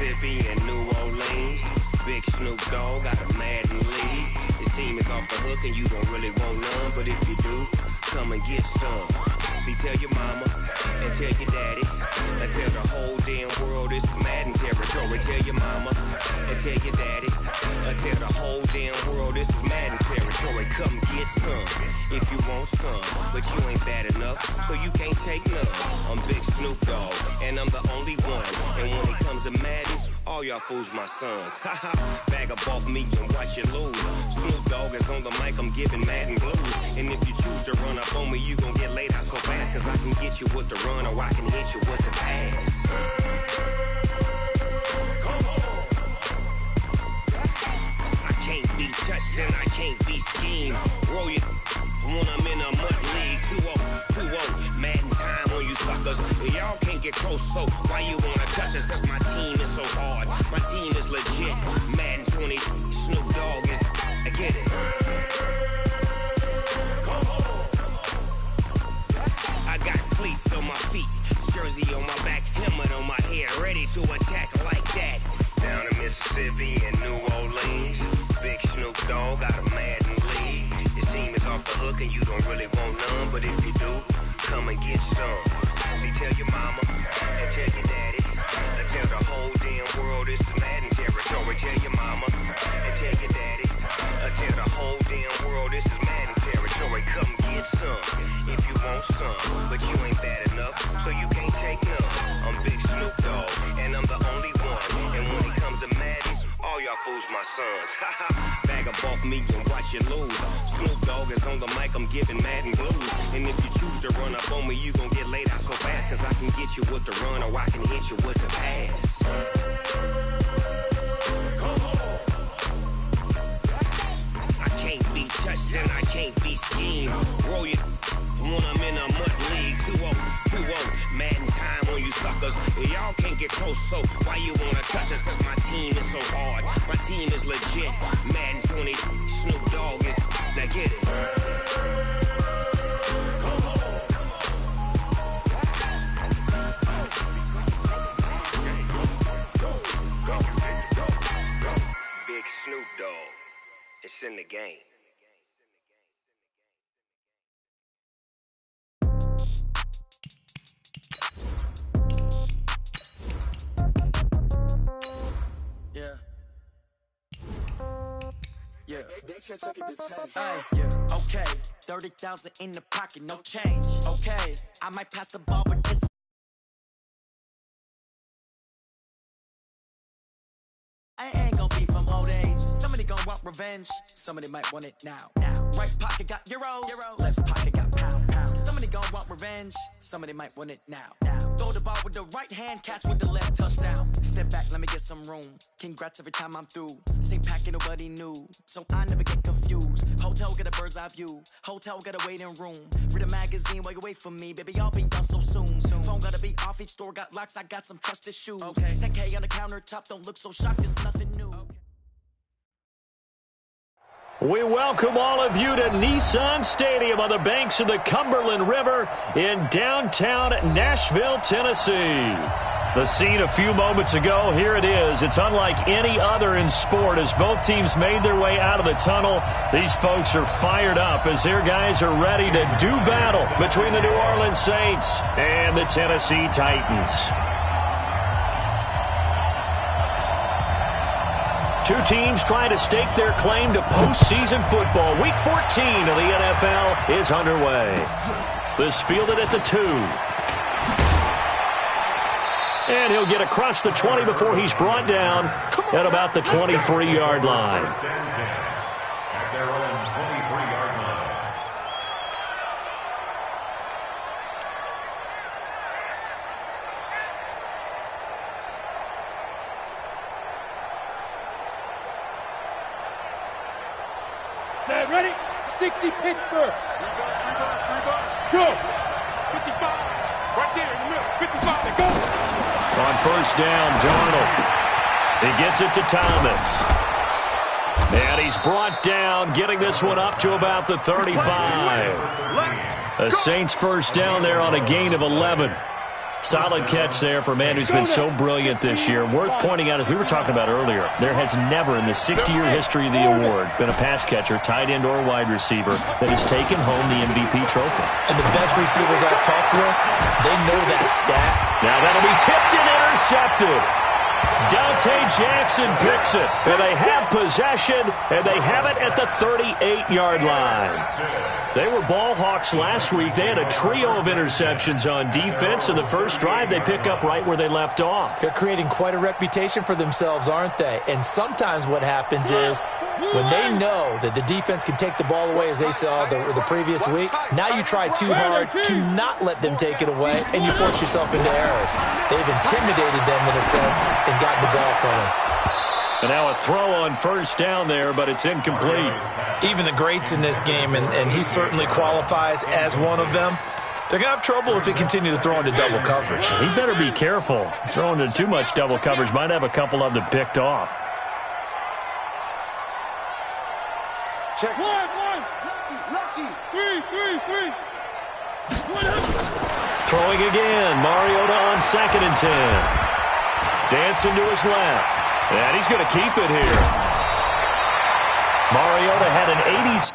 Mississippi and New Orleans. Big Snoop Dogg got a Madden league. His team is off the hook and you don't really want none, but if you do, come and get some. See, tell your mama and tell your daddy and tell the whole damn world this is Madden territory. Tell your mama and tell your daddy and tell the whole damn world this is Madden territory. Come get some if you want some, but you ain't bad enough, so you can't take none. I'm Big Snoop Dogg and I'm the only one. And when it comes to Madden, all y'all fools my sons. Haha, bag up off me and watch you lose. Snoop Dogg is on the mic, I'm giving Madden blues. And if you choose to run up on me, you gon' get laid out so fast. Cause I can get you with the run or I can hit you with the pass. Come on. I can't be touched and I can't be schemed. Roll you when I'm in a mud league. 2-0, Madden time on you suckers. Y'all can't get close, so why you wanna touch us? Cause my team is so hard, my team is legit. Madden 20, Snoop Dogg is, I get it. Come on. I got cleats on my feet, jersey on my back, helmet on my head, ready to attack like that. Down in Mississippi and New Orleans, Big Snoop Dogg got a Madden league. His team is off the hook and you don't really want none, but if you do, come and get some. See, tell your mama and tell your daddy and tell the whole damn world this is Madden territory. Tell your mama and tell your daddy and tell the whole damn world this is Madden territory. Come get some if you want some, but you ain't bad enough, so you can't take none. I'm Big Snoop Dogg and I'm the only one. And when it comes to Madden, all y'all fools my sons. Haha, bag up off me and watch you lose. Snoop Dogg is on the mic, I'm giving Madden blues. And if you choose to run up on me, you gon' get laid out so fast. Cause I can get you with the run or I can hit you with the pass. Come on. I can't be touched and I can't be schemed. Roll you when I'm in a mud league. 2-0, Madden time on you suckers. Y'all can't get close, so why you wanna touch us? Cause my team is so hard, my team is legit. Madden 20, Snoop Dogg is, now get it. Come on. Go. Big Snoop Dogg, it's in the game. Yeah. Yeah. Okay. 30,000 in the pocket, no change. Okay. I might pass the ball, but this. I ain't gonna be from old age. Somebody gonna want revenge. Somebody might want it now. Right pocket got euros. Left pocket got pounds. Somebody gonna want revenge. Somebody might want it now. Throw the ball with the right hand, catch with the left, touchdown. Step back, let me get some room. Congrats every time I'm through. Same packet, nobody knew, so I never get confused. Hotel get a bird's eye view. Hotel get a waiting room. Read a magazine while you wait for me, baby. I'll be done so soon. Phone gotta be off. Each store got locks. I got some trusted shoes. Okay. 10K on the countertop. Don't look so shocked. It's nothing new. Okay. We welcome all of you to Nissan Stadium on the banks of the Cumberland River in downtown Nashville, Tennessee. The scene a few moments ago, here it is. It's unlike any other in sport as both teams made their way out of the tunnel. These folks are fired up as their guys are ready to do battle between the New Orleans Saints and the Tennessee Titans. Two teams trying to stake their claim to postseason football. Week 14 of the NFL is underway. This fielded at the 2. And he'll get across the 20 before he's brought down at about the 23-yard line. At their own 23-yard line. Set, ready? 60 Pittsburgh. Go. 55. Right there in the middle. 55. Go. On first down, Darnold. He gets it to Thomas. And he's brought down, getting this one up to about the 35. The Saints first down there on a gain of 11. Solid catch there for a man who's been so brilliant this year. Worth pointing out, as we were talking about earlier, there has never in the 60-year history of the award been a pass catcher, tight end, or wide receiver that has taken home the MVP trophy. And the best receivers I've talked with, they know that stat. Now that'll be tipped and intercepted. Dante Jackson picks it, and they have possession, and they have it at the 38-yard line. They were ball hawks last week. They had a trio of interceptions on defense, and the first drive they pick up right where they left off. They're creating quite a reputation for themselves, aren't they? And sometimes what happens is when they know that the defense can take the ball away, as they saw the previous week, now you try too hard to not let them take it away, and you force yourself into errors. They've intimidated them in a sense and gotten the ball from them. And now a throw on first down there, but it's incomplete. Even the greats in this game, and he certainly qualifies as one of them, they're going to have trouble if they continue to throw into double coverage. He better be careful. Throwing into too much double coverage might have a couple of them picked off. Check. One. Lucky. Three. Throwing again. Mariota on 2nd and 10. Dancing to his left. And he's going to keep it here. Mariota had an 80.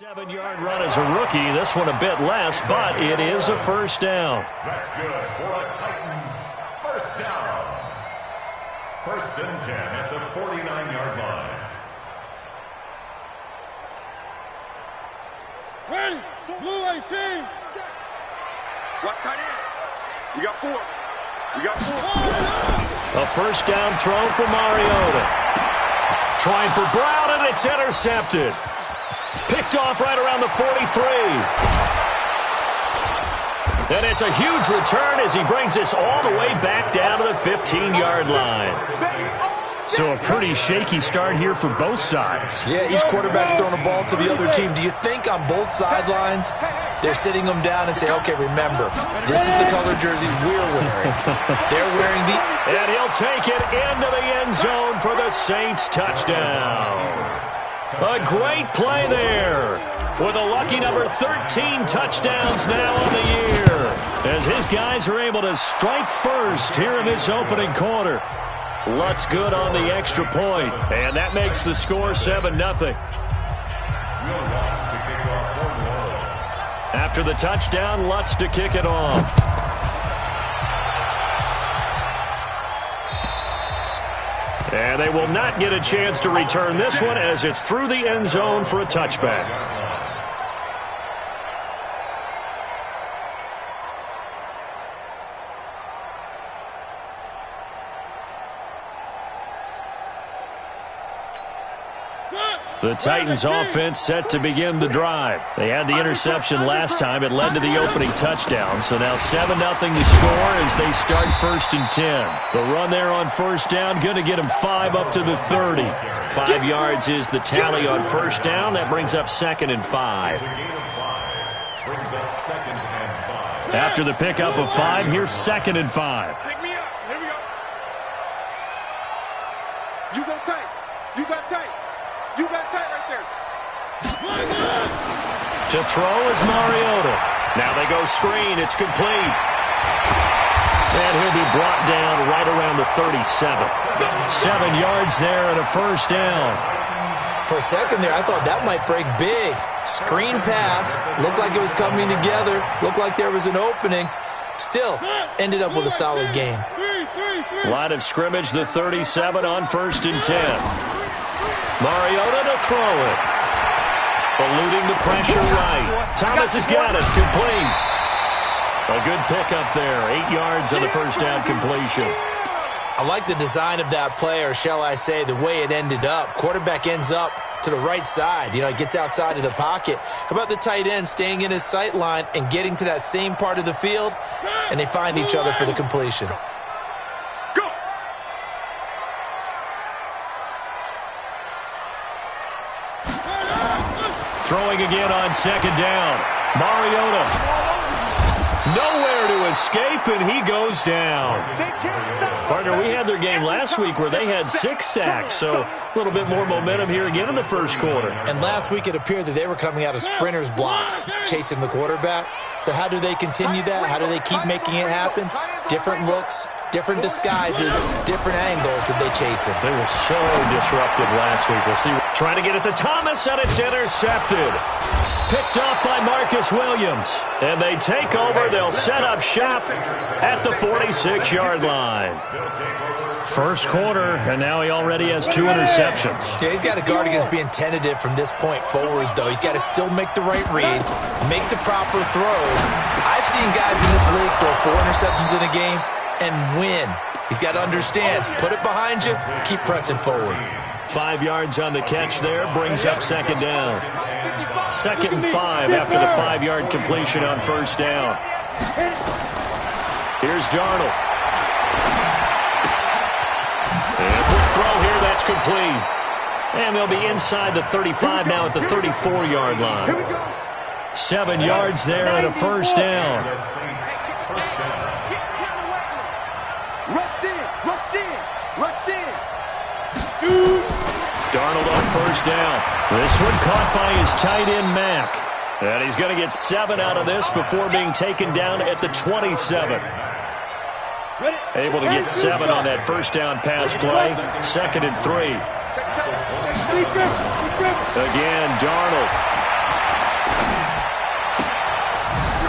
Seven-yard run as a rookie. This one a bit less, but it is a first down. That's good for a Titans first down. 1st and 10 at the 49-yard line. Ready? Blue 18. Watch tight end. We got 4. A first down throw for Mariota. Trying for Brown, and it's intercepted. Picked off right around the 43. And it's a huge return as he brings this all the way back down to the 15-yard line. So a pretty shaky start here for both sides. Yeah, each quarterback's throwing a ball to the other team. Do you think on both sidelines they're sitting them down and saying, okay, remember, this is the color jersey we're wearing. They're wearing the... And he'll take it into the end zone for the Saints touchdown. A great play there with a lucky number 13 touchdowns now on the year as his guys are able to strike first here in this opening quarter. Lutz good on the extra point, and that makes the score 7-0. After the touchdown, Lutz to kick it off. And they will not get a chance to return this one as it's through the end zone for a touchback. The Titans offense set to begin the drive. They had the interception last time. It led to the opening touchdown. So now 7-0 the score as they start 1st and 10. The run there on first down, going to get them 5 up to the 30. 5 yards is the tally on first down. That brings up 2nd and 5. After the pickup of 5, here's 2nd and 5. Pick me up. Here we go. You go tight. You got tight. You got tight right there. To throw is Mariota. Now they go screen. It's complete. And he'll be brought down right around the 37. 7 yards there and a first down. For a second there, I thought that might break big. Screen pass. Looked like it was coming together. Looked like there was an opening. Still, ended up with a solid game. Line of scrimmage, the 37 on 1st and 10. Mariota to throw it. Eluding the pressure right. Thomas has got it. Complete. A good pickup there. 8 yards on the first down completion. I like the design of that play, or shall I say the way it ended up. Quarterback ends up to the right side. You know, he gets outside of the pocket. How about the tight end staying in his sight line and getting to that same part of the field, and they find each other for the completion. Throwing again on second down. Mariota. Nowhere to escape, and he goes down. Partner, we had their game last week where they had 6 sacks, so a little bit more momentum here again in the first quarter. And last week it appeared that they were coming out of sprinters blocks, chasing the quarterback. So how do they continue that? How do they keep making it happen? Different looks, different disguises, different angles that they chase him. They were so disruptive last week. We'll see. Trying to get it to Thomas, and it's intercepted. Picked off by Marcus Williams. And they take over. They'll set up shop at the 46-yard line. First quarter, and now he already has 2 interceptions. Yeah, he's got to guard against being tentative from this point forward, though. He's got to still make the right reads, make the proper throws. I've seen guys in this league throw 4 interceptions in a game and win. He's got to understand, put it behind you, keep pressing forward. 5 yards on the catch there, brings up second down. 2nd and 5 after the 5-yard completion on first down. Here's Darnold. And quick throw here, that's complete. And they'll be inside the 35 now at the 34-yard line. 7 yards there and a first down. Darnold on first down. This one caught by his tight end, Mack. And he's going to get 7 out of this before being taken down at the 27. Able to get 7 on that first down pass play. 2nd and 3. Again, Darnold.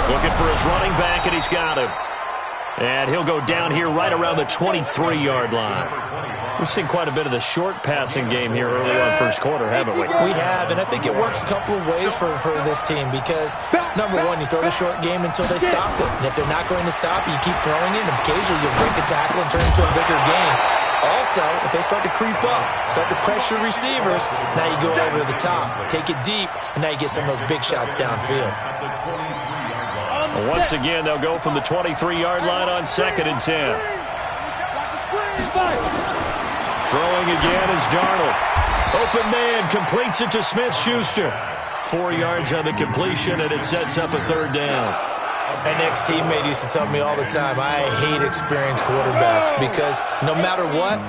Looking for his running back, and he's got him. And he'll go down here right around the 23-yard line. We've seen quite a bit of the short passing game here early on first quarter, haven't we? We have, and I think it works a couple of ways for this team because, number one, you throw the short game until they stop it. And if they're not going to stop it, you keep throwing it, and occasionally you'll break a tackle and turn it into a bigger game. Also, if they start to creep up, start to pressure receivers, now you go over the top, take it deep, and now you get some of those big shots downfield. Once again, they'll go from the 23-yard line on 2nd and 10. Throwing again is Darnold. Open man, completes it to Smith-Schuster. 4 yards on the completion, and it sets up a 3rd down. An ex-teammate used to tell me all the time, I hate experienced quarterbacks because no matter what,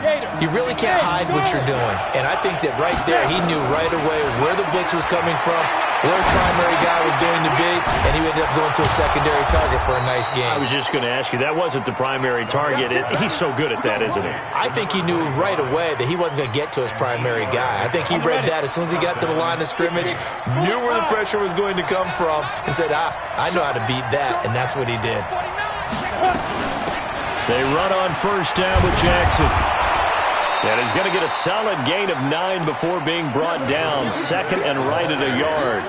you really can't hide what you're doing. And I think that right there, he knew right away where the blitz was coming from, where his primary guy was going to be, and he ended up going to a secondary target for a nice game. I was just going to ask you, that wasn't the primary target. He's so good at that, isn't he? I think he knew right away that he wasn't going to get to his primary guy. I think he read that as soon as he got to the line of scrimmage, knew where the pressure was going to come from, and said, I know how to beat that, and that's what he did. They run on first down with Jackson. And he's going to get a solid gain of 9 before being brought down. 2nd and right at a yard.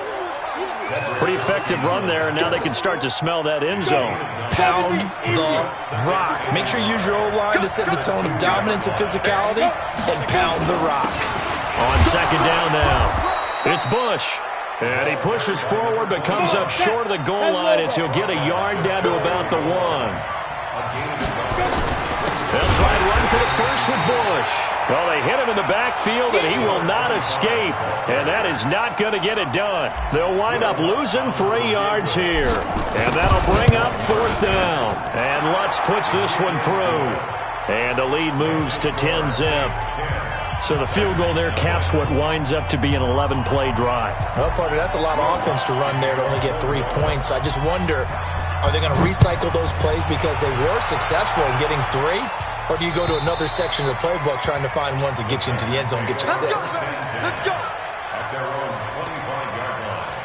Pretty effective run there, and now they can start to smell that end zone. Pound the rock. Make sure you use your O-line to set the tone of dominance and physicality, and pound the rock. On 2nd down now, it's Bush. And he pushes forward but comes up short of the goal line as he'll get a yard down to about the 1. They'll try and run for the first with Bush. Well, they hit him in the backfield, and he will not escape. And that is not going to get it done. They'll wind up losing 3 yards here. And that'll bring up 4th down. And Lutz puts this one through. And the lead moves to 10-zip. So the field goal there caps what winds up to be an 11-play drive. Well, partner, that's a lot of offense to run there to only get 3 points. So I just wonder, are they going to recycle those plays because they were successful in getting 3? Or do you go to another section of the playbook trying to find ones that get you into the end zone, get you 6? At their own 25-yard line.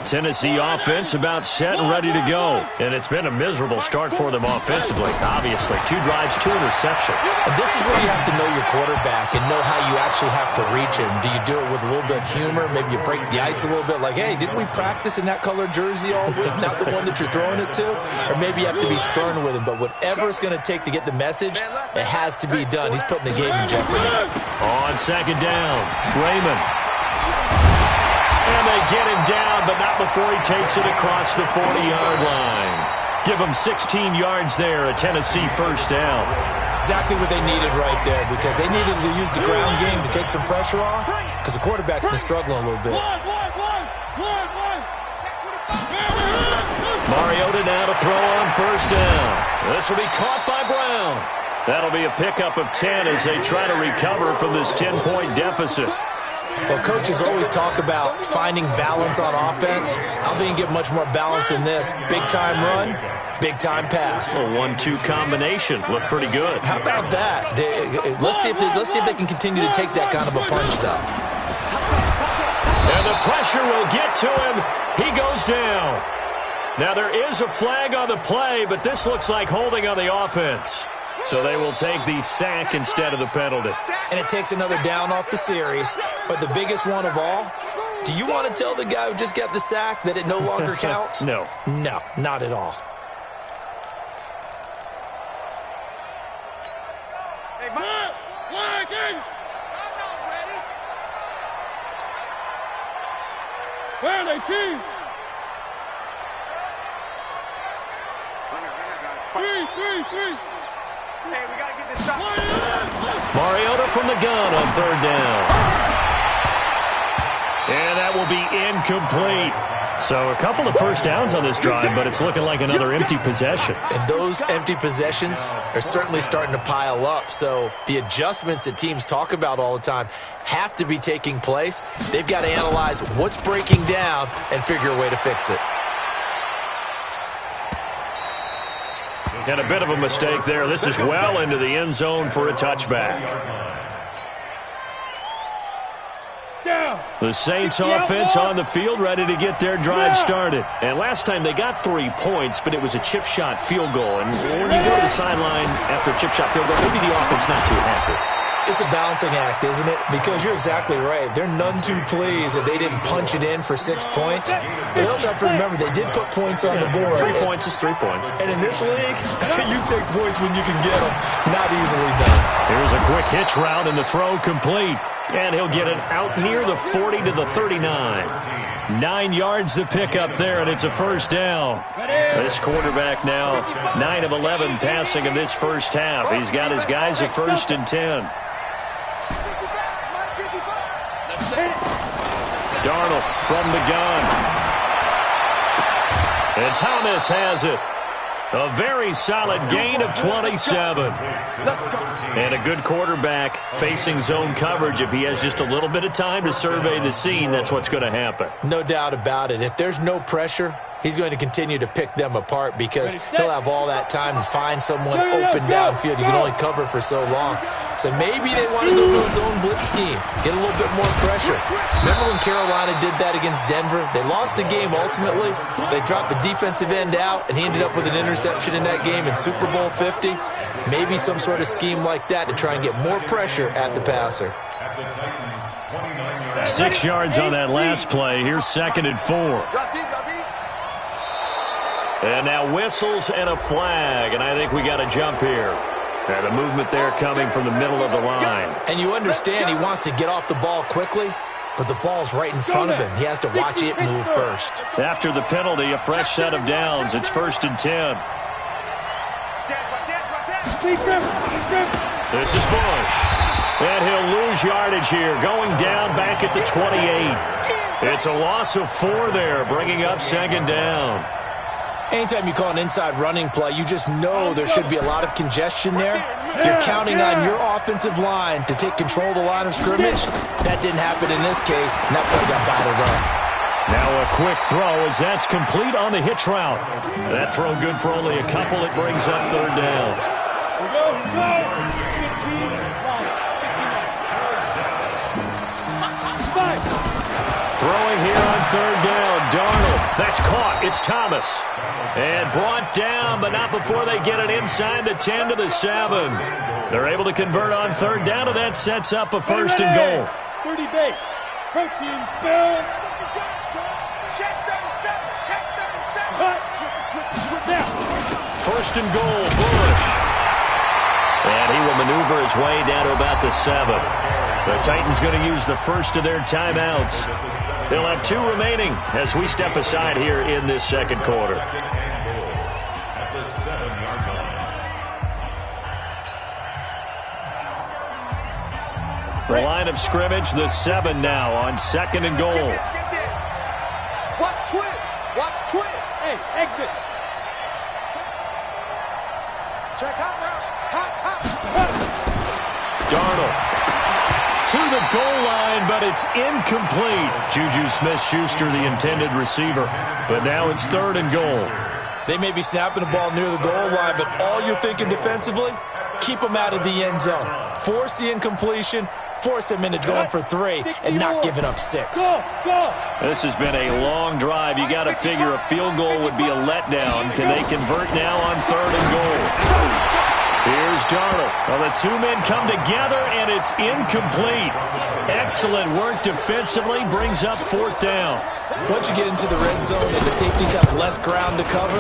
Tennessee offense about set and ready to go. And it's been a miserable start for them offensively, obviously. 2 drives, 2 interceptions. And this is where you have to know your quarterback and know how you actually have to reach him. Do you do it with a little bit of humor? Maybe you break the ice a little bit like, hey, didn't we practice in that colored jersey all week, not the one that you're throwing it to? Or maybe you have to be stern with him. But whatever it's going to take to get the message, it has to be done. He's putting the game in jeopardy. On second down, Raymond. And they get him down, but not before he takes it across the 40-yard line. Give him 16 yards there, a Tennessee first down. Exactly what they needed right there, because they needed to use the ground game to take some pressure off, because the quarterback's been struggling a little bit. Mariota now to throw on first down. This will be caught by Brown. That'll be a pickup of 10 as they try to recover from this 10-point deficit. Well, coaches always talk about finding balance on offense. I don't think you get much more balance than this. Big-time run, big-time pass. A 1-2 combination. Looked pretty good. How about that? Let's see if they can continue to take that kind of a punch, though. And the pressure will get to him. He goes down. Now, there is a flag on the play, but this looks like holding on the offense. So they will take the sack instead of the penalty. And it takes another down off the series. But the biggest one of all, do you want to tell the guy who just got the sack that it no longer counts? No. No, not at all. Hey, Mike! Where are they, team? Three. Hey, we got to get this stuff. Mariota from the gun on third down. And that will be incomplete. So a couple of first downs on this drive, but it's looking like another empty possession. And those empty possessions are certainly starting to pile up. So the adjustments that teams talk about all the time have to be taking place. They've got to analyze what's breaking down and figure a way to fix it. And a bit of a mistake there. This is well into the end zone for a touchback. The Saints offense on the field ready to get their drive started. And last time they got 3 points, but it was a chip shot field goal. And when you go to the sideline after a chip shot field goal, maybe the offense not too happy. It's a balancing act, isn't it? Because you're exactly right. They're none too pleased that they didn't punch it in for 6 points. But you also have to remember they did put points on the board. 3 points is 3 points. And in this league, you take points when you can get them. Not easily done. Here's a quick hitch route and the throw complete. And he'll get it out near the 40 to the 39. 9 yards to pick up there, and it's a first down. This quarterback now 9 of 11 passing in this first half. He's got his guys at 1st and 10. Darnold from the gun. And Thomas has it. A very solid gain of 27. And a good quarterback facing zone coverage. If he has just a little bit of time to survey the scene, that's what's going to happen. No doubt about it. If there's no pressure, he's going to continue to pick them apart because he'll have all that time to find someone open downfield. You can only cover for so long. So maybe they want to go to a zone blitz scheme, get a little bit more pressure. Remember when Carolina did that against Denver? They lost the game ultimately. They dropped the defensive end out, and he ended up with an interception in that game in Super Bowl 50. Maybe some sort of scheme like that to try and get more pressure at the passer. 6 yards on that last play. Here's 2nd and 4. And now whistles and a flag, and I think we got a jump here. And a movement there coming from the middle of the line. And you understand he wants to get off the ball quickly, but the ball's right in front of him. He has to watch it move first. After the penalty, a fresh set of downs. It's 1st and 10. This is Bush. And he'll lose yardage here, going down back at the 28. It's a loss of 4 there, bringing up 2nd down. Anytime you call an inside running play, you just know there should be a lot of congestion there. You're counting on your offensive line to take control of the line of scrimmage. That didn't happen in this case, and that play got bottled up. Now a quick throw as that's complete on the hitch route. That throw good for only a couple. It brings up 3rd down. Throwing here on 3rd down, Darnold. That's caught. It's Thomas. And brought down, but not before they get it inside the 10 to the 7. They're able to convert on third down, and that sets up a first and goal. 30 base. Protein spill. Check 37. Check 37. Now. First and goal, Bush. And he will maneuver his way down to about the 7. The Titans going to use the first of their timeouts. They'll have 2 remaining as we step aside here in this second quarter. The line of scrimmage, the 7 now on second and goal. Watch twins. Watch twins. Hey, exit. Check hot route. Hot. Darnold to the goal line, but it's incomplete. Juju Smith-Schuster, the intended receiver. But now it's third and goal. They may be snapping the ball near the goal line, but all you're thinking defensively, keep them out of the end zone. Force the incompletion, force them into going for 3, and not giving up 6. Go. This has been a long drive. You got to figure a field goal would be a letdown. Can they convert now on third and goal? Here's Darnold. Well, the 2 men come together, and it's incomplete. Excellent work defensively. Brings up fourth down. Once you get into the red zone and the safeties have less ground to cover,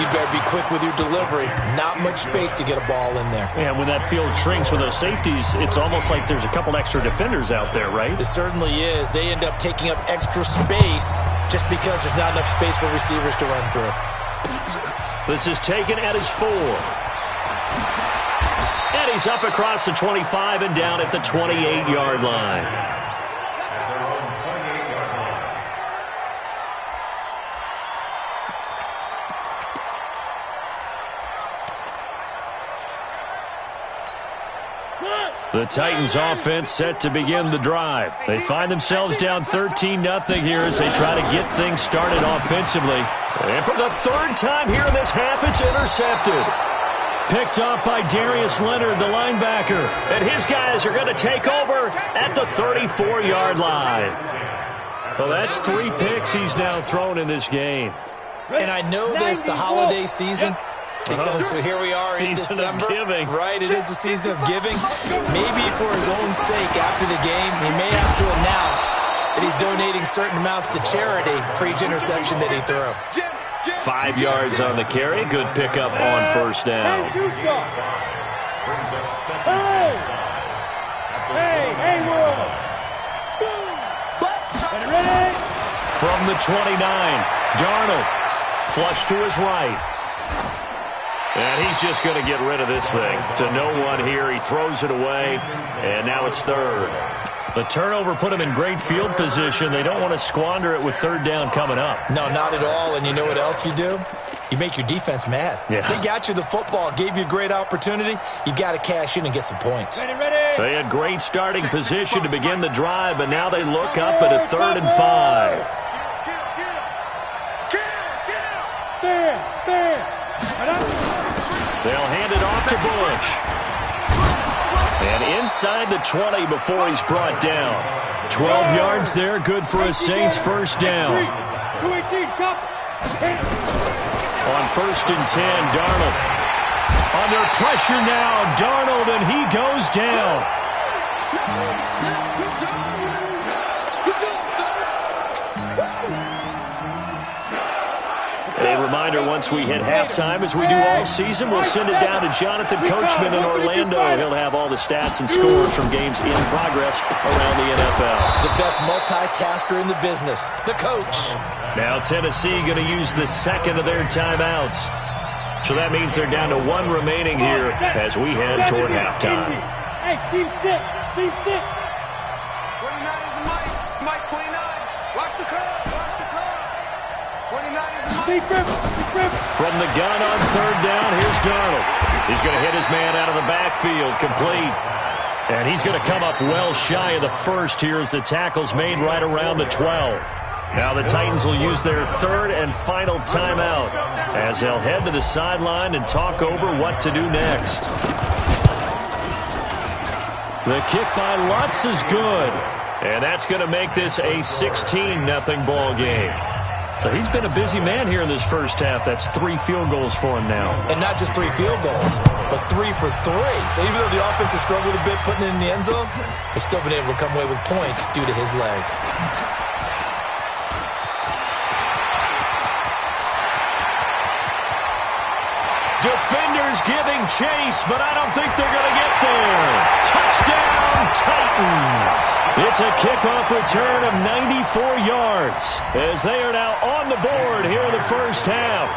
you'd better be quick with your delivery. Not much space to get a ball in there. And when that field shrinks with those safeties, it's almost like there's a couple extra defenders out there, right? It certainly is. They end up taking up extra space just because there's not enough space for receivers to run through. This is taken at his 4. And he's up across the 25 and down at the 28-yard line. The Titans offense set to begin the drive. They find themselves down 13-0 here as they try to get things started offensively. And for the 3rd time here in this half, it's intercepted. Picked off by Darius Leonard, the linebacker. And his guys are going to take over at the 34-yard line. Well, that's 3 picks he's now thrown in this game. And I know this, the holiday season, because here we are in December. Season of giving. Right, it is the season of giving. Maybe for his own sake after the game, he may have to announce that he's donating certain amounts to charity for each interception that he threw. 5 yards on the carry. Good pickup on first down. Hey, world. From the 29, Darnold flush to his right. And he's just going to get rid of this thing. To no one here. He throws it away, and now it's third. The turnover put him in great field position. They don't want to squander it with third down coming up. No, not at all. And you know what else you do? You make your defense mad. Yeah. They got you the football, gave you a great opportunity. You got to cash in and get some points. Ready. They had great starting position to begin the drive, but now they look up at a 3rd and 5. They'll hand it off to Bush. And inside the 20 before he's brought down. 12 yards there, good for a Saints first down. 218, chop. On 1st and 10, Darnold. Under pressure now, Darnold, and he goes down. A reminder, once we hit halftime, as we do all season, we'll send it down to Jonathan Coachman in Orlando. He'll have all the stats and scores from games in progress around the NFL. The best multitasker in the business, the coach. Now Tennessee going to use the 2nd of their timeouts. So that means they're down to 1 remaining here as we head toward halftime. Hey, team 6. 29 is the Mike 29. Watch the curve. 29 is the Mike. From the gun on 3rd down, here's Darnold. He's going to hit his man out of the backfield, complete. And he's going to come up well shy of the 1st here as the tackle's made right around the 12. Now the Titans will use their 3rd and final timeout as they'll head to the sideline and talk over what to do next. The kick by Lutz is good. And that's going to make this a 16-0 ball game. So he's been a busy man here in this first half. That's 3 field goals for him now. And not just 3 field goals, but 3 for 3. So even though the offense has struggled a bit putting it in the end zone, they've still been able to come away with points due to his leg. Defenders giving chase, but I don't think they're going to get there. Touchdown, Titans. It's a kickoff return of 94 yards as they are now on the board here in the first half.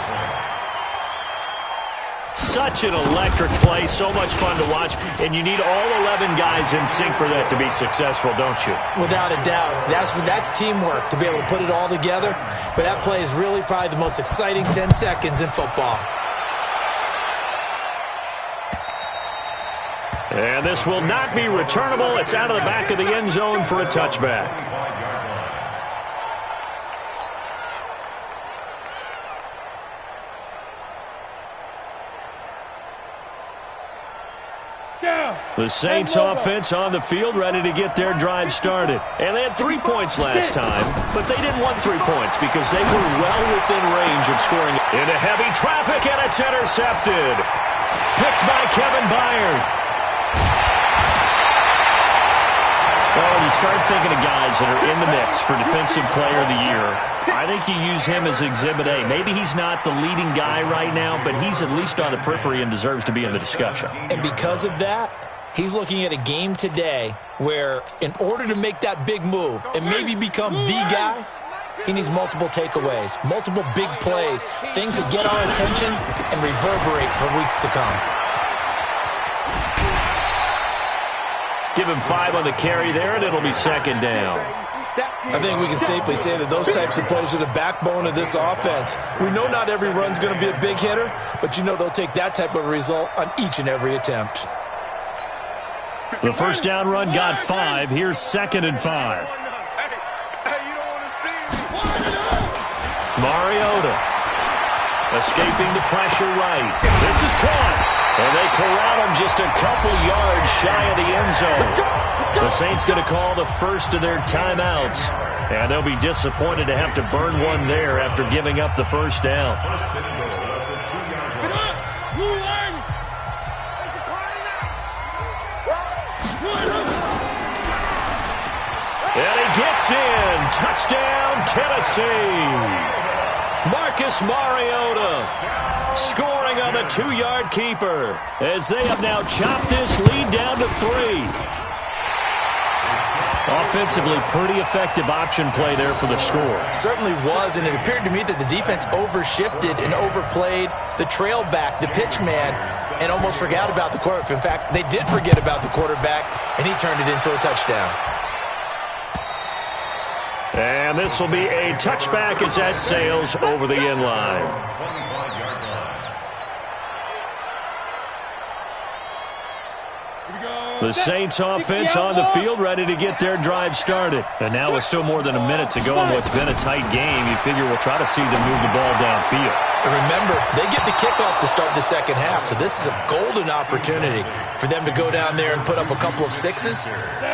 Such an electric play, so much fun to watch, and you need all 11 guys in sync for that to be successful, don't you? Without a doubt. That's teamwork to be able to put it all together, but that play is really probably the most exciting 10 seconds in football. And this will not be returnable. It's out of the back of the end zone for a touchback. The Saints offense on the field, ready to get their drive started. And they had 3 points last time, but they didn't want 3 points because they were well within range of scoring. Into heavy traffic, and it's intercepted. Picked by Kevin Byard. Well, when you start thinking of guys that are in the mix for Defensive Player of the Year, I think you use him as Exhibit A. Maybe he's not the leading guy right now, but he's at least on the periphery and deserves to be in the discussion. And because of that, he's looking at a game today where in order to make that big move and maybe become the guy, he needs multiple takeaways, multiple big plays, things that get our attention and reverberate for weeks to come. Give him 5 on the carry there, and it'll be second down. I think we can safely say that those types of plays are the backbone of this offense. We know not every run's going to be a big hitter, but you know they'll take that type of result on each and every attempt. The first down run got 5. Here's 2nd and 5. Mariota escaping the pressure right. This is caught. And they corral him just a couple yards shy of the end zone. The Saints going to call the first of their timeouts. And they'll be disappointed to have to burn one there after giving up the first down. And he gets in. Touchdown, Tennessee. Marcus Mariota scoring on the 2-yard keeper as they have now chopped this lead down to 3. Offensively, pretty effective option play there for the score. Certainly was, and it appeared to me that the defense overshifted and overplayed the trail back, the pitch man, and almost forgot about the quarterback. In fact, they did forget about the quarterback, and he turned it into a touchdown. And this will be a touchback as that sails over the end line. The Saints offense on the field ready to get their drive started. And now with still more than a minute to go in what's been a tight game, you figure we'll try to see them move the ball downfield. And remember, they get the kickoff to start the second half, so this is a golden opportunity for them to go down there and put up a couple of 6s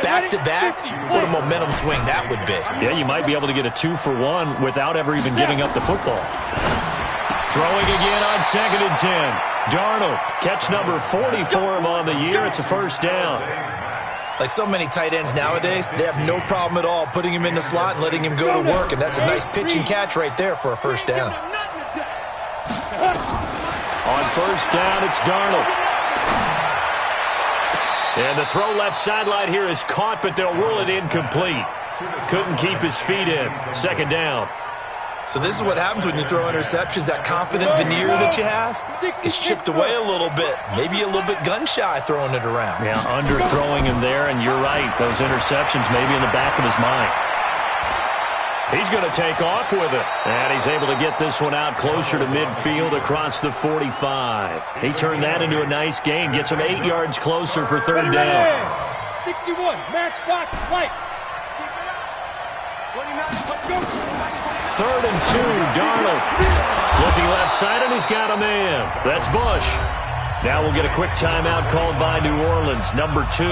back-to-back. What a momentum swing that would be. Yeah, you might be able to get a 2-for-1 without ever even giving up the football. Throwing again on 2nd and 10. Darnold, catch number 40 for him on the year. It's a first down. Like so many tight ends nowadays, they have no problem at all putting him in the slot and letting him go to work, and that's a nice pitch and catch right there for a first down. On first down, it's Darnold. And the throw left sideline here is caught, but they'll rule it incomplete. Couldn't keep his feet in. Second down. So this is what happens when you throw interceptions. That confident veneer that you have is chipped away a little bit. Maybe a little bit gun-shy throwing it around. Yeah, underthrowing him there, and you're right. Those interceptions maybe in the back of his mind. He's going to take off with it. And he's able to get this one out closer to midfield across the 45. He turned that into a nice gain. Gets him 8 yards closer for third down. 61, matchbox lights. 29, let's go. 3rd and 2, Darnold. Looking left side, and he's got a man. That's Bush. Now we'll get a quick timeout called by New Orleans, number 2,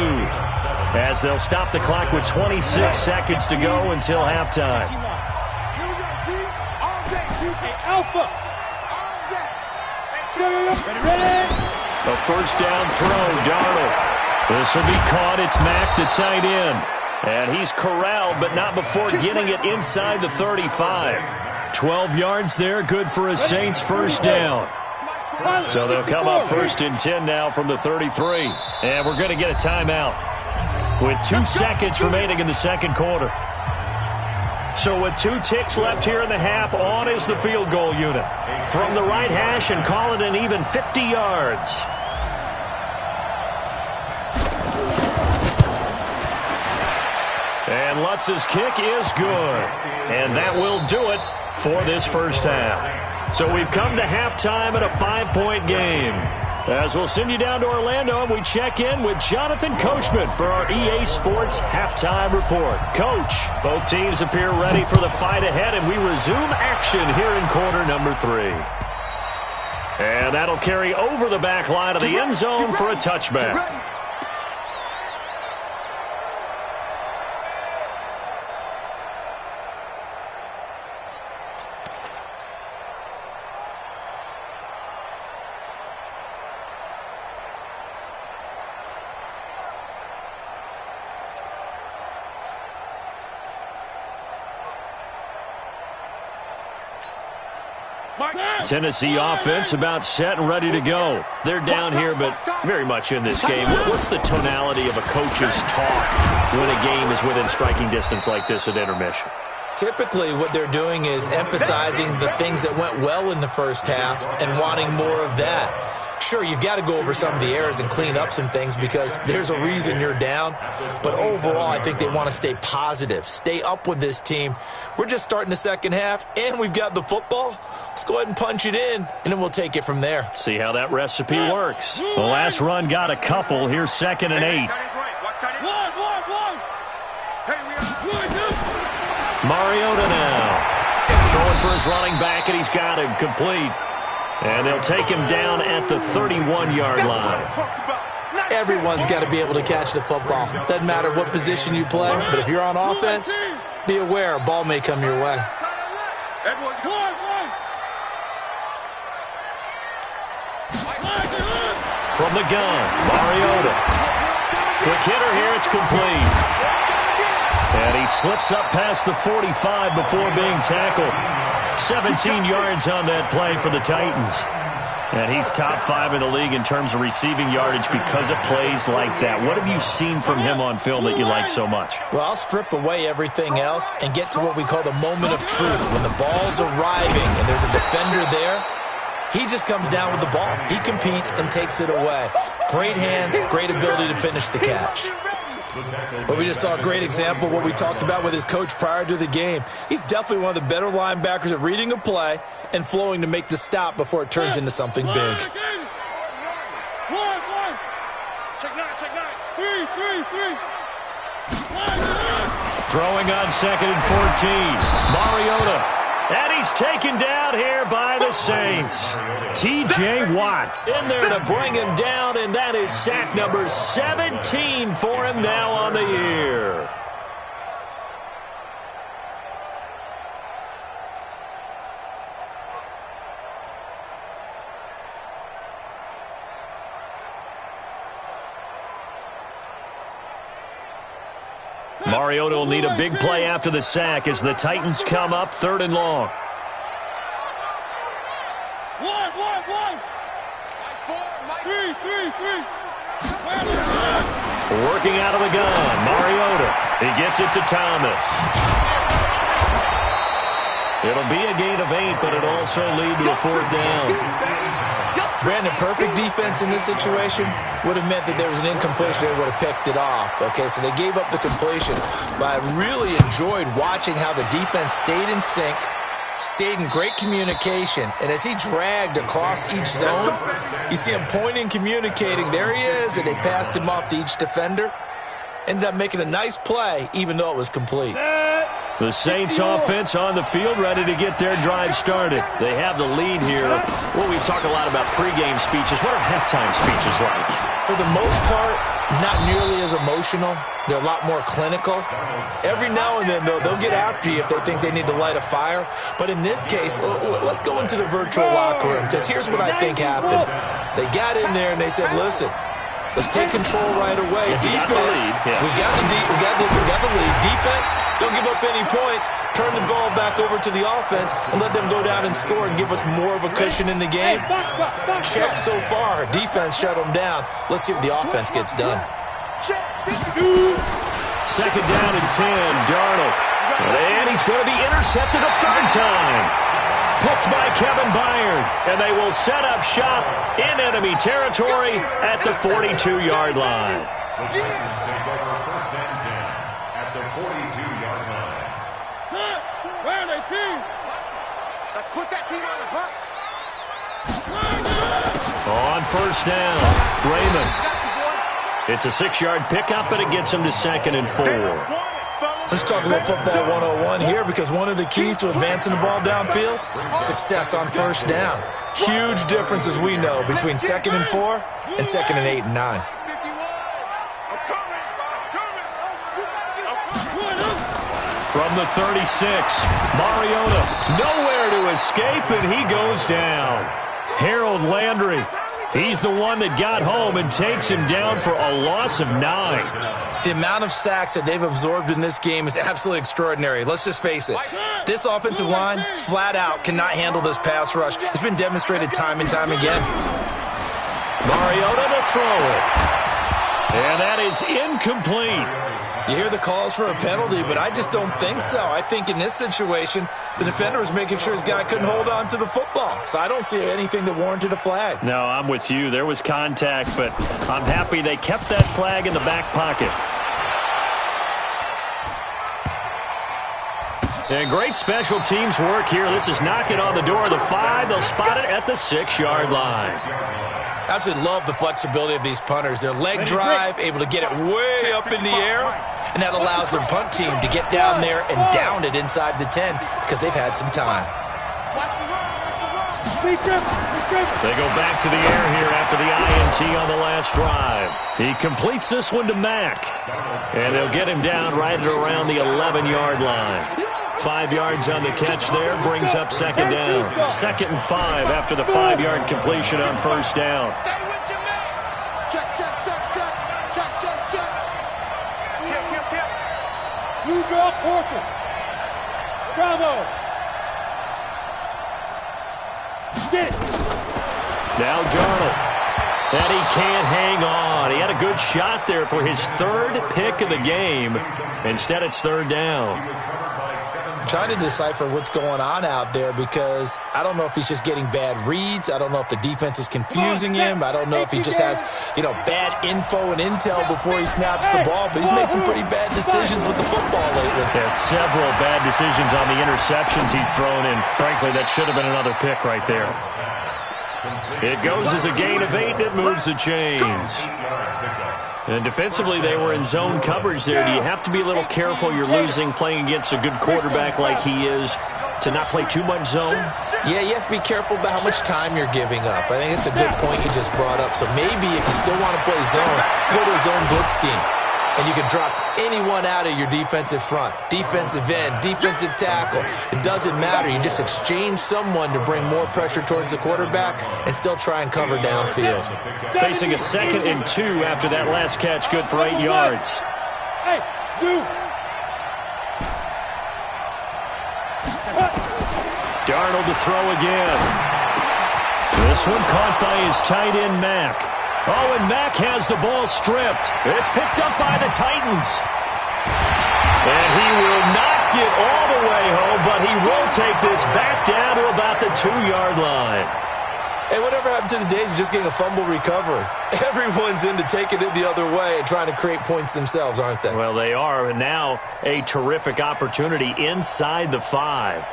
as they'll stop the clock with 26 seconds to go until halftime. Alpha. Ready. A first down throw, Darnold. This will be caught. It's Mack, the tight end. And he's corralled, but not before getting it inside the 35. 12 yards there, good for a Saints first down. So they'll come up 1st and 10 now from the 33. And we're going to get a timeout with 2 seconds remaining in the second quarter. So with 2 ticks left here in the half, on is the field goal unit. From the right hash and call it an even 50 yards. And Lutz's kick is good. And that will do it for this first half. So we've come to halftime at a 5-point game. As we'll send you down to Orlando, and we check in with Jonathan Coachman for our EA Sports Halftime Report. Coach, both teams appear ready for the fight ahead, and we resume action here in quarter number 3. And that'll carry over the back line of the end zone for a touchback. Tennessee offense about set and ready to go. They're down here, but very much in this game. What's the tonality of a coach's talk when a game is within striking distance like this at intermission? Typically, what they're doing is emphasizing the things that went well in the first half and wanting more of that. Sure, you've got to go over some of the errors and clean up some things because there's a reason you're down. But overall, I think they want to stay positive, stay up with this team. We're just starting the second half, and we've got the football. Let's go ahead and punch it in, and then we'll take it from there. See how that recipe works. The last run got a couple. Here's 2nd and 8. Mariota now. Throwing for his running back, and he's got him complete. And they'll take him down at the 31-yard line. Everyone's got to be able to catch the football. Doesn't matter what position you play, but if you're on offense, be aware a ball may come your way. From the gun, Mariota. Quick hitter here, it's complete. And he slips up past the 45 before being tackled. 17 yards on that play for the Titans. And he's top 5 in the league in terms of receiving yardage because of plays like that. What have you seen from him on film that you like so much? Well, I'll strip away everything else and get to what we call the moment of truth. When the ball's arriving and there's a defender there, he just comes down with the ball. He competes and takes it away. Great hands, great ability to finish the catch. But we just saw a great example of what we talked about with his coach prior to the game. He's definitely one of the better linebackers at reading a play and flowing to make the stop before it turns into something big. Throwing on 2nd and 14. Mariota. And he's taken down here by the Saints. T.J. Watt in there to bring him down, and that is sack number 17 for him now on the year. Mariota will need a big play after the sack as the Titans come up 3rd and long. Working out of the gun, Mariota. He gets it to Thomas. It'll be a gain of 8, but it'll also lead to a 4th down. Brandon, perfect defense in this situation would have meant that there was an incompletion. They would have picked it off. Okay, so they gave up the completion. But I really enjoyed watching how the defense stayed in sync, stayed in great communication, and as he dragged across each zone, you see him pointing, communicating. There he is, and they passed him off to each defender. Ended up making a nice play, even though it was complete. The Saints offense on the field, ready to get their drive started. They have the lead here. Well, we talk a lot about pregame speeches. What are halftime speeches like? For the most part, not nearly as emotional. They're a lot more clinical. Every now and then, though, they'll get after you if they think they need to light a fire. But in this case, let's go into the virtual locker room, because here's what I think happened. They got in there and they said, listen, let's take control right away. Defense, we got the lead. Defense, don't give up any points. Turn the ball back over to the offense and let them go down and score and give us more of a cushion in the game. Check so far. Defense shut them down. Let's see if the offense gets done. Second down and 10, Darnold. And he's going to be intercepted a third time. Picked by Kevin Byard, and they will set up shop in enemy territory at the 42-yard line. The Titans take over first and 10 at the 42-yard line. Where are they, team? Let's put that team on the bus. On first down, Raymond. It's a 6-yard pickup, and it gets him to 2nd and 4. Let's talk a little football 101 here, because one of the keys to advancing the ball downfield, success on first down. Huge difference, as we know, between 2nd and 4 and 2nd and 8 and 9. From the 36, Mariota, nowhere to escape, and he goes down. Harold Landry, he's the one that got home and takes him down for a loss of 9. The amount of sacks that they've absorbed in this game is absolutely extraordinary. Let's just face it. This offensive line, flat out, cannot handle this pass rush. It's been demonstrated time and time again. Mariota to throw it. And that is incomplete. You hear the calls for a penalty, but I just don't think so. I think in this situation, the defender was making sure his guy couldn't hold on to the football. So I don't see anything that warranted a flag. No, I'm with you. There was contact, but I'm happy they kept that flag in the back pocket. And great special teams work here. This is knocking on the door of the 5. They'll spot it at the 6-yard line. I absolutely love the flexibility of these punters. Their leg drive, able to get it way up in the air, and that allows their punt team to get down there and down it inside the 10 because they've had some time. They go back to the air here after the INT on the last drive. He completes this one to Mack, and they'll get him down right at around the 11-yard line. 5 yards on the catch there, brings up 2nd down. 2nd and 5 after the 5-yard completion on first down. Check. You draw Porter. Bravo. Get it. Now Darnold. And he can't hang on. He had a good shot there for his 3rd pick of the game. Instead, it's 3rd down. I'm trying to decipher what's going on out there, because I don't know if he's just getting bad reads. I don't know if the defense is confusing him. I don't know if he just has, bad info and intel before he snaps the ball. But he's made some pretty bad decisions with the football lately. Yeah, several bad decisions on the interceptions he's thrown in. Frankly, that should have been another pick right there. It goes as a gain of 8, and it moves the chains. And defensively, they were in zone coverage there. Do you have to be a little careful? You're losing, playing against a good quarterback like he is, to not play too much zone? Yeah, you have to be careful about how much time you're giving up. I think it's a good point you just brought up. So maybe if you still want to play zone, go to a zone blitz scheme. And you can drop anyone out of your defensive front, defensive end, defensive tackle. It doesn't matter. You just exchange someone to bring more pressure towards the quarterback and still try and cover downfield. Facing a 2nd and 2 after that last catch, good for 8 yards. Hey, you. Darnold to throw again. This one caught by his tight end, Mack. Oh, and Mack has the ball stripped. It's picked up by the Titans. And he will not get all the way home, but he will take this back down to about the 2-yard line. Hey, whatever happened to the days of just getting a fumble recovery? Everyone's into taking it the other way and trying to create points themselves, aren't they? Well, they are, and now a terrific opportunity inside the 5.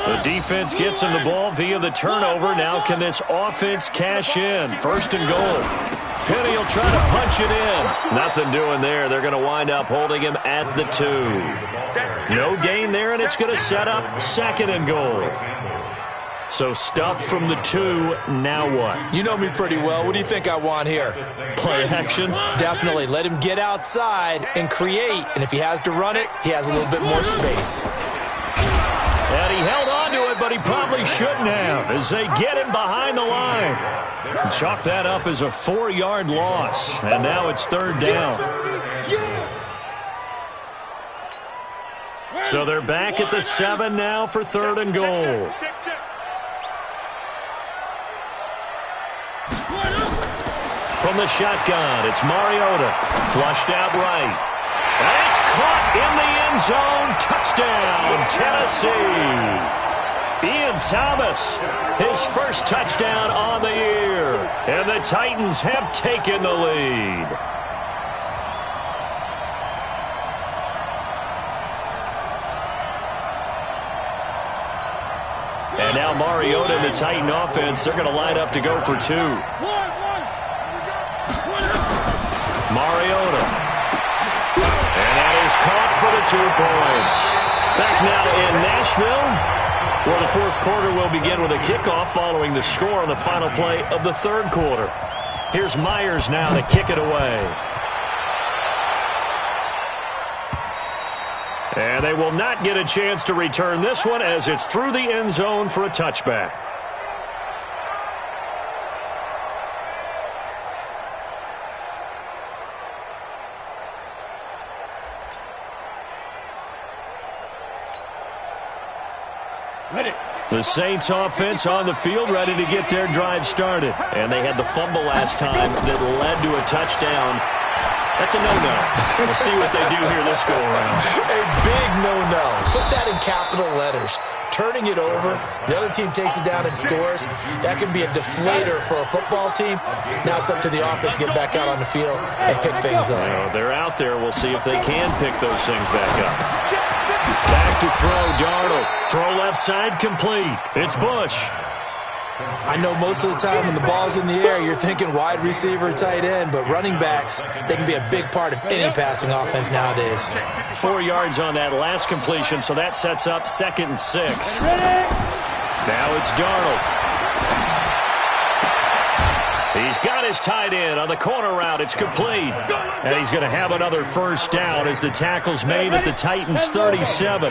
The defense gets him the ball via the turnover. Now can this offense cash in? First and goal. Penny will try to punch it in. Nothing doing there. They're going to wind up holding him at the 2. No gain there, and it's going to set up second and goal. So stuffed from the 2, now what? You know me pretty well. What do you think I want here? Play action? Definitely. Let him get outside and create. And if he has to run it, he has a little bit more space. And he held on to it, but he probably shouldn't have as they get him behind the line. Chalk that up as a 4-yard loss. And now it's third down. So they're back at the 7 now for third and goal. From the shotgun, it's Mariota. Flushed out right. And it's caught in the end zone. Touchdown, Tennessee. Ian Thomas, his first touchdown on the year. And the Titans have taken the lead. And now Mariota and the Titan offense, they're going to line up to go for 2. Mariota. And that is caught for the 2 points. Back now in Nashville, where the fourth quarter will begin with a kickoff following the score on the final play of the third quarter. Here's Myers now to kick it away. And they will not get a chance to return this one as it's through the end zone for a touchback. The Saints offense on the field ready to get their drive started. And they had the fumble last time that led to a touchdown. That's a no-no. We'll see what they do here this go-around. A big no-no. Put that in capital letters. Turning it over, the other team takes it down and scores. That can be a deflator for a football team. Now it's up to the offense to get back out on the field and pick things up. They're out there. We'll see if they can pick those things back up. Back to throw, Darnold. Throw left side, complete. It's Bush. I know most of the time when the ball's in the air, you're thinking wide receiver, tight end, but running backs, they can be a big part of any passing offense nowadays. 4 yards on that last completion, so that sets up 2nd and 6. Now it's Darnold. He's got his tight end on the corner route. It's complete. And he's going to have another first down as the tackle's made at the Titans' 37.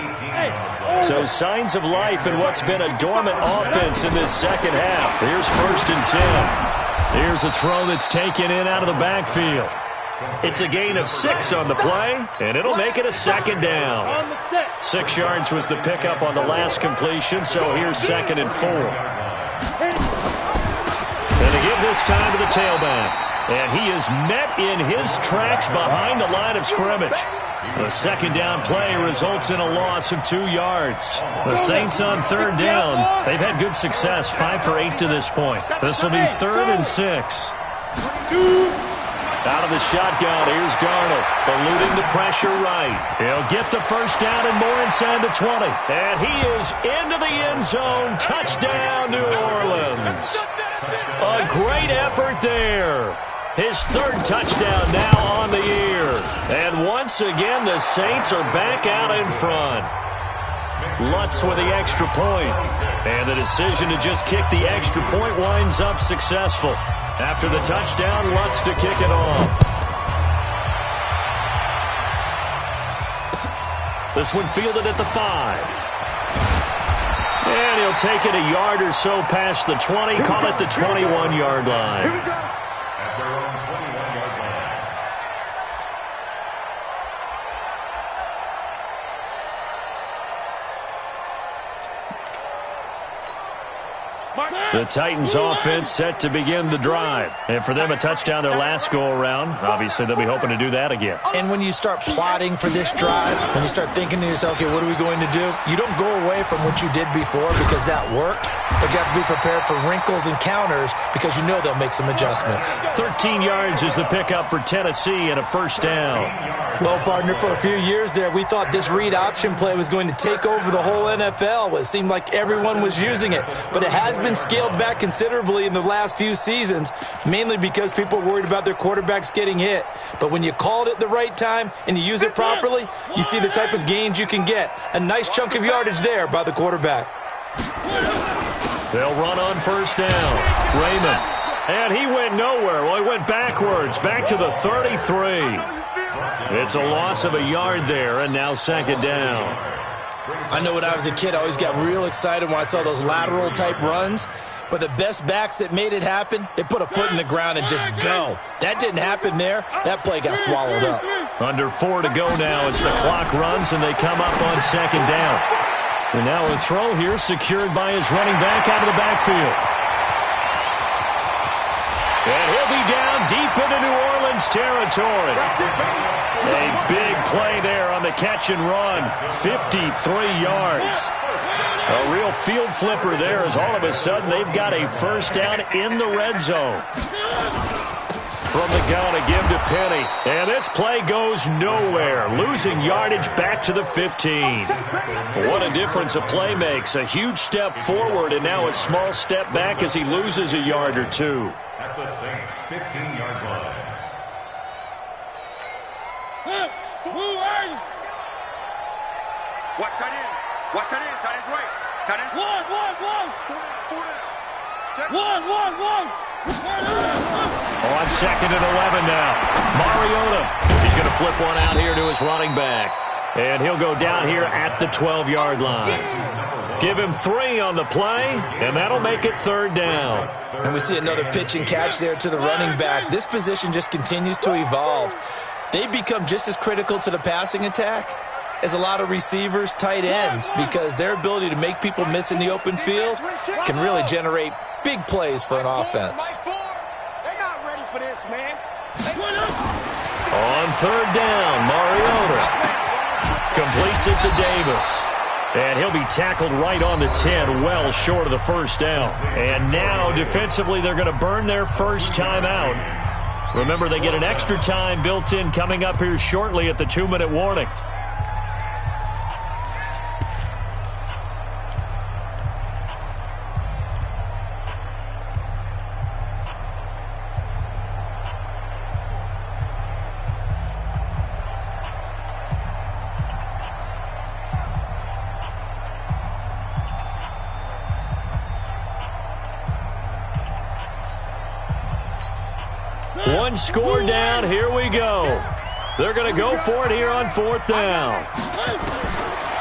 So signs of life in what's been a dormant offense in this second half. Here's 1st and 10. Here's a throw that's taken in out of the backfield. It's a gain of 6 on the play, and it'll make it a 2nd down. 6 yards was the pickup on the last completion, so here's 2nd and 4. And they give this time to the tailback. And he is met in his tracks behind the line of scrimmage. The 2nd down play results in a loss of 2 yards. The Saints on 3rd down. They've had good success, 5 for 8 to this point. This will be 3rd and 6. Out of the shotgun, here's Darnold, eluding the pressure right. He'll get the first down and more inside the 20. And he is into the end zone. Touchdown, New Orleans. A great effort there. His 3rd touchdown now on the year. And once again, the Saints are back out in front. Lutz with the extra point. And the decision to just kick the extra point winds up successful. After the touchdown, Lutz to kick it off. This one fielded at the 5. And he'll take it a yard or so past the 20, call it the 21-yard line. At their own 21-yard line. The Titans offense set to begin the drive. And for them, a touchdown their last go-around. Obviously, they'll be hoping to do that again. And when you start plotting for this drive, when you start thinking to yourself, okay, what are we going to do? You don't go away from what you did before because that worked, but you have to be prepared for wrinkles and counters because you know they'll make some adjustments. 13 yards is the pickup for Tennessee and a first down. Well, partner, for a few years there, we thought this read option play was going to take over the whole NFL. It seemed like everyone was using it, but it has been scaled back considerably in the last few seasons, mainly because people are worried about their quarterbacks getting hit. But when you call it at the right time and you use it properly, you see the type of gains you can get. A nice chunk of yardage there by the quarterback. They'll run on first down. Raymond. And he went nowhere. Well, he went backwards, back to the 33. It's a loss of a yard there, and now second down. I know when I was a kid, I always got real excited when I saw those lateral-type runs. But the best backs that made it happen, they put a foot in the ground and just go. That didn't happen there. That play got swallowed up. Under 4 to go now as the clock runs, and they come up on second down. And now a throw here secured by his running back out of the backfield. And he'll be down deep into New Orleans territory. A big play there on the catch and run. 53 yards. A real field flipper there as all of a sudden they've got a first down in the red zone. From the gun, a give to Penny. And this play goes nowhere. Losing yardage back to the 15. What a difference a play makes. A huge step forward and now a small step back as he loses a yard or two. At the Saints' 15-yard line. Watch tight end. Watch tight end. Tight end's right. Tight end's one. On second and 11 now. Mariota. He's going to flip one out here to his running back. And he'll go down here at the 12-yard line. Give him 3 on the play, and that'll make it third down. And we see another pitch and catch there to the running back. This position just continues to evolve. They become just as critical to the passing attack as a lot of receivers, tight ends, because their ability to make people miss in the open field can really generate big plays for an offense. They're not ready for this, man. On third down, Mariota completes it to Davis. And he'll be tackled right on the 10, well short of the first down. And now, defensively, they're going to burn their first time out. Remember, they get an extra time built in coming up here shortly at the 2-minute warning. One score down, here we go. They're going to go for it here on fourth down.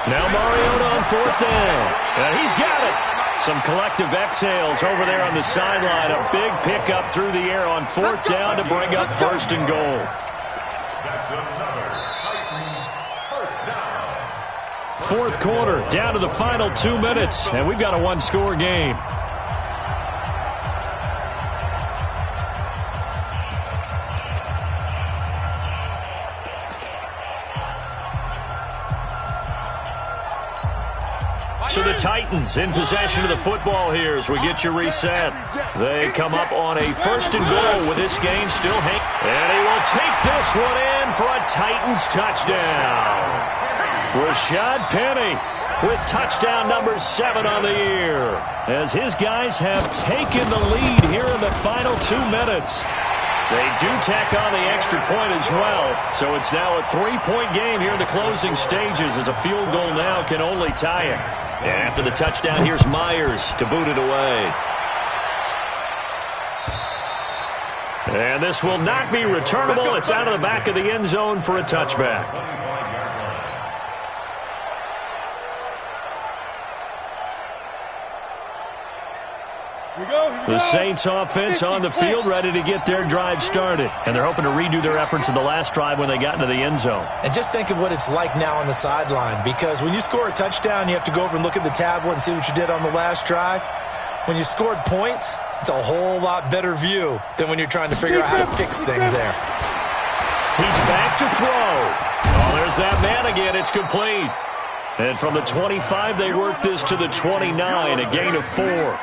Now Mariota on fourth down. And he's got it. Some collective exhales over there on the sideline. A big pickup through the air on fourth down to bring up first and goal. That's another Titans first down. Fourth quarter, down to the final 2 minutes, and we've got a one-score game. So the Titans in possession of the football here as we get you reset. They come up on a first and goal with this game still hanging. And he will take this one in for a Titans touchdown. Rashad Penny with touchdown number 7 on the year as his guys have taken the lead here in the final 2 minutes. They do tack on the extra point as well, so it's now a 3-point game here in the closing stages as a field goal now can only tie it. And after the touchdown, here's Myers to boot it away. And this will not be returnable. It's out of the back of the end zone for a touchback. The Saints offense on the field ready to get their drive started. And they're hoping to redo their efforts in the last drive when they got into the end zone. And just think of what it's like now on the sideline, because when you score a touchdown, you have to go over and look at the tablet and see what you did on the last drive. When you scored points, it's a whole lot better view than when you're trying to figure out how to fix things there. He's back to throw. Oh, there's that man again. It's complete. And from the 25, they work this to the 29, a gain of 4.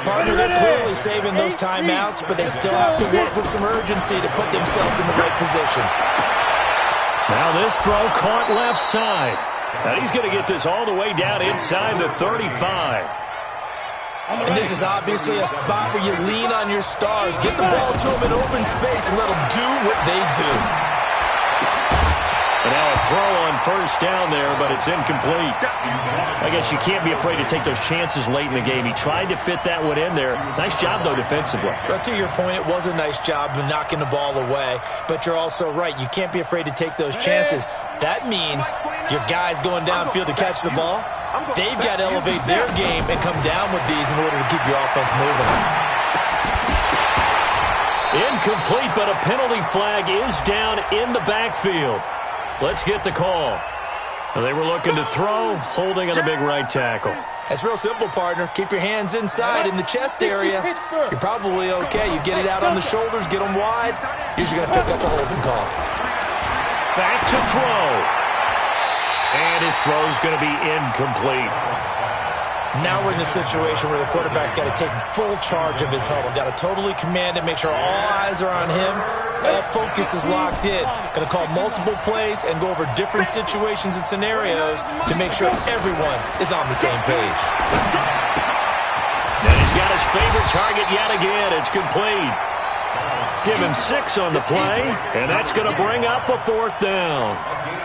Partner, they're clearly saving those timeouts, but they still have to work with some urgency to put themselves in the right position. Now this throw caught left side. And he's going to get this all the way down inside the 35. And this is obviously a spot where you lean on your stars. Get the ball to them in open space and let them do what they do. And now a throw on first down there, but it's incomplete. I guess you can't be afraid to take those chances late in the game. He tried to fit that one in there. Nice job, though, defensively. But to your point, it was a nice job of knocking the ball away. But you're also right. You can't be afraid to take those chances. That means your guys going downfield to catch the ball, they've got to elevate their game and come down with these in order to keep your offense moving. Incomplete, but a penalty flag is down in the backfield. Let's get the call. They were looking to throw, holding on the big right tackle. That's real simple, partner. Keep your hands inside in the chest area. You're probably okay. You get it out on the shoulders, get them wide. Usually going to pick up a holding call. Back to throw. And his throw's going to be incomplete. Now we're in the situation where the quarterback's got to take full charge of his huddle. Got to totally command it, make sure all eyes are on him. All focus is locked in. Going to call multiple plays and go over different situations and scenarios to make sure everyone is on the same page. And he's got his favorite target yet again. It's complete. Give him 6 on the play, and that's going to bring up a 4th down.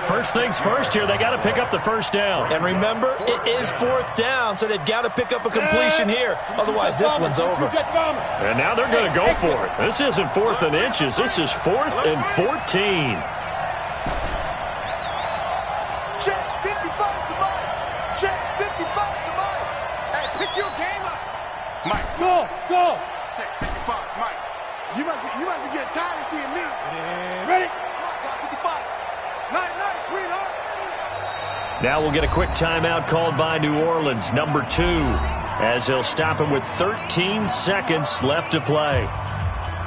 First things first here, they got to pick up the first down. And remember, it is 4th down, so they've got to pick up a completion here. Otherwise, this one's over. And now they're going to go for it. This isn't 4th and inches. This is 4th and 14. Check 55 to Mike. Check 55 to Mike. Hey, pick your game up. Mike. Go. Check 55, Mike. You must be getting tired of seeing me. Ready? 55. Nice, sweetheart. Now we'll get a quick timeout called by New Orleans, number 2, as he'll stop him with 13 seconds left to play.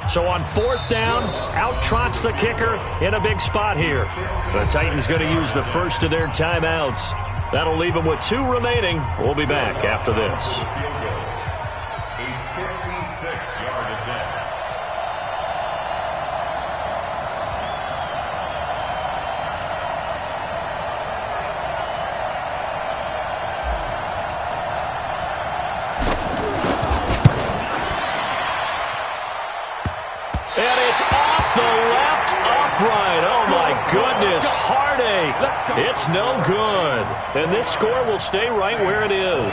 So on 4th down, out trots the kicker in a big spot here. The Titans going to use the first of their timeouts. That'll leave them with 2 remaining. We'll be back after this. A 56-yard attempt. Right. Oh, my goodness. Heartache. It's no good. And this score will stay right where it is.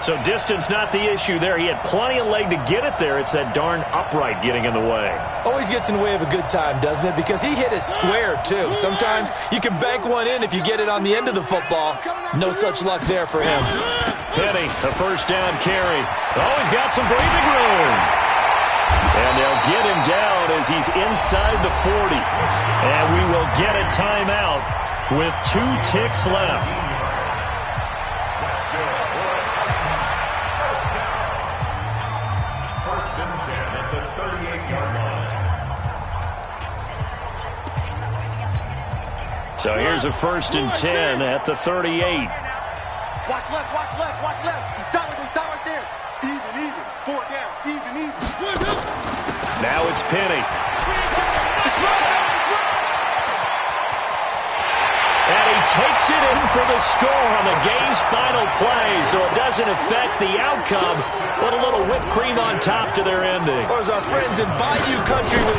So distance not the issue there. He had plenty of leg to get it there. It's that darn upright getting in the way. Always gets in the way of a good time, doesn't it? Because he hit it square, too. Sometimes you can bank one in if you get it on the end of the football. No such luck there for him. Penny, a first down carry. Oh, he's got some breathing room. And they'll get him down as he's inside the 40. And we will get a timeout with 2 ticks left. First and 10 at the 38-yard line. So here's a 1st and 10 at the 38. Watch left. He's tight right there. Even. 4 down. Even. Now it's Penny. And he takes it in for the score on the game's final play, so it doesn't affect the outcome, but a little whipped cream on top to their ending. Or as our friends in Bayou Country,